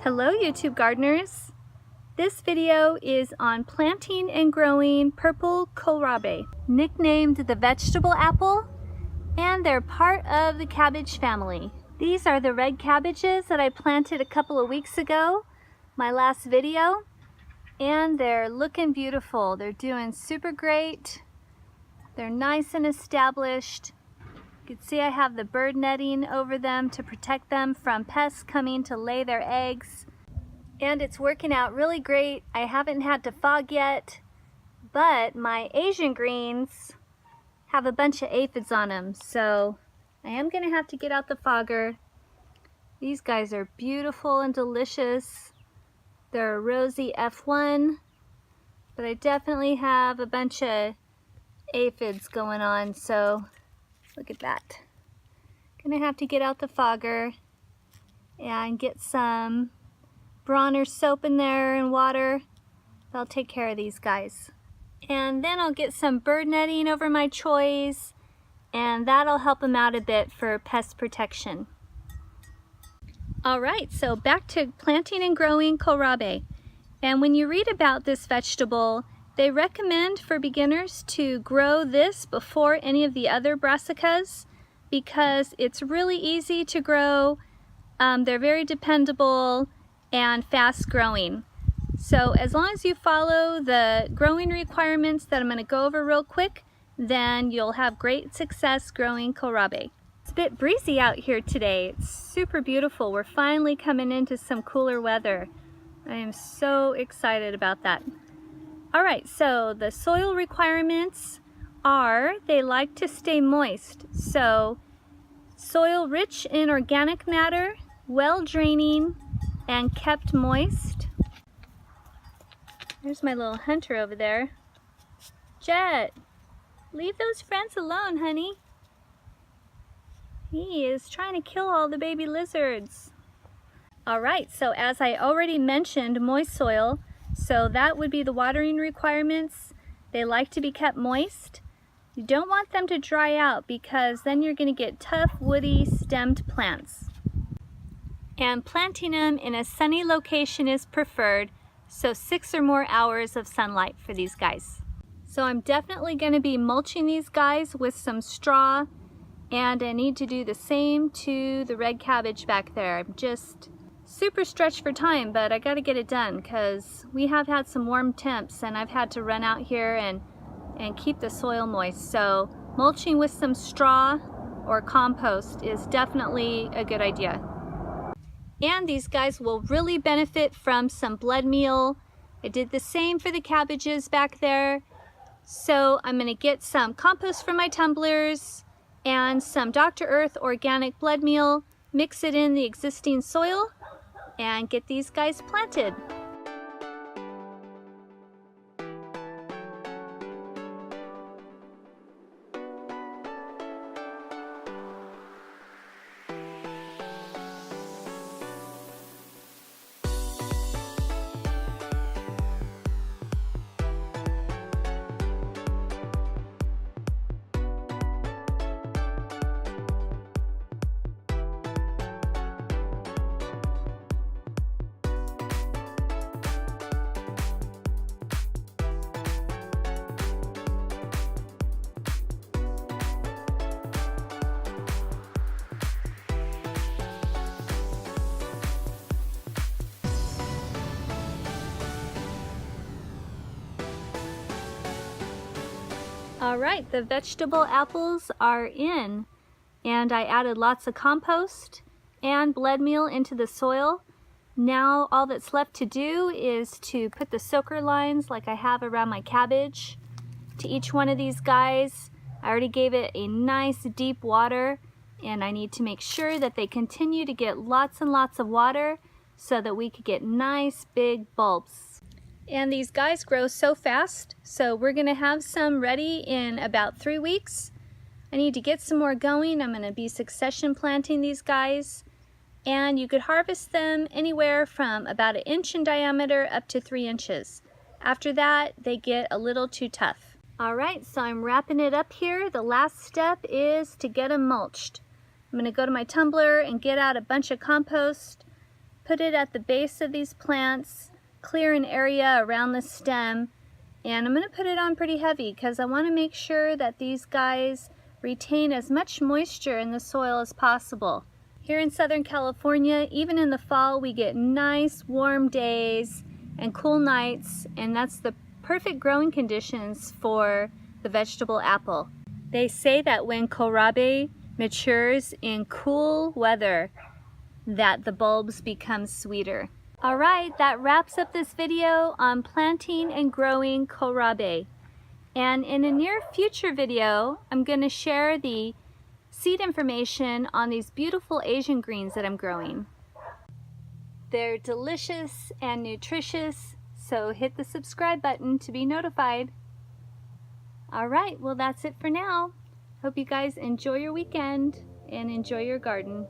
Hello YouTube gardeners! This video is on planting and growing purple kohlrabi, nicknamed the vegetable apple, and they're part of the cabbage family. These are the red cabbages that I planted a couple of weeks ago, my last video, and they're looking beautiful. They're doing super great. They're nice and established. You can see I have the bird netting over them to protect them from pests coming to lay their eggs. And it's working out really great. I haven't had to fog yet, but my Asian greens have a bunch of aphids on them. So I am gonna have to get out the fogger. These guys are beautiful and delicious. They're a rosy F1, but I definitely have a bunch of aphids going on, so look at that. Gonna have to get out the fogger and get some Bronner soap in there and water. That'll take care of these guys. And then I'll get some bird netting over my choys, and that'll help them out a bit for pest protection. Alright, so back to planting and growing kohlrabi. And when you read about this vegetable, they recommend for beginners to grow this before any of the other brassicas because it's really easy to grow. They're very dependable and fast growing. So as long as you follow the growing requirements that I'm going to go over real quick, then you'll have great success growing kohlrabi. It's a bit breezy out here today. It's super beautiful. We're finally coming into some cooler weather. I am so excited about that. Alright, so the soil requirements are they like to stay moist. So soil rich in organic matter, well draining, and kept moist. There's my little hunter over there. Jet, leave those friends alone, honey. He is trying to kill all the baby lizards. Alright, so as I already mentioned, moist soil. So that would be the watering requirements. They like to be kept moist. You don't want them to dry out because then you're going to get tough, woody, stemmed plants. And planting them in a sunny location is preferred, so 6 or more hours of sunlight for these guys. So I'm definitely going to be mulching these guys with some straw, and I need to do the same to the red cabbage back there. I'm just super stretched for time, but I got to get it done because we have had some warm temps and I've had to run out here and keep the soil moist. So mulching with some straw or compost is definitely a good idea. And these guys will really benefit from some blood meal. I did the same for the cabbages back there. So I'm going to get some compost from my tumblers and some Dr. Earth organic blood meal, mix it in the existing soil, and get these guys planted. Alright, the vegetable apples are in, and I added lots of compost and blood meal into the soil. Now all that's left to do is to put the soaker lines like I have around my cabbage to each one of these guys. I already gave it a nice deep water, and I need to make sure that they continue to get lots and lots of water so that we could get nice big bulbs. And these guys grow so fast, so we're going to have some ready in about 3 weeks. I need to get some more going. I'm going to be succession planting these guys, and you could harvest them anywhere from about 1 inch in diameter up to 3 inches. After that, they get a little too tough. Alright, so I'm wrapping it up here. The last step is to get them mulched. I'm going to go to my tumbler and get out a bunch of compost put it at the base of these plants, clear an area around the stem, and I'm going to put it on pretty heavy because I want to make sure that these guys retain as much moisture in the soil as possible. Here in Southern California, even in the fall, we get nice warm days and cool nights, and that's the perfect growing conditions for the vegetable apple. They say that when kohlrabi matures in cool weather, that the bulbs become sweeter. Alright, that wraps up this video on planting and growing kohlrabi. And in a near future video, I'm going to share the seed information on these beautiful Asian greens that I'm growing. They're delicious and nutritious, so hit the subscribe button to be notified. Alright, well that's it for now. Hope you guys enjoy your weekend and enjoy your garden.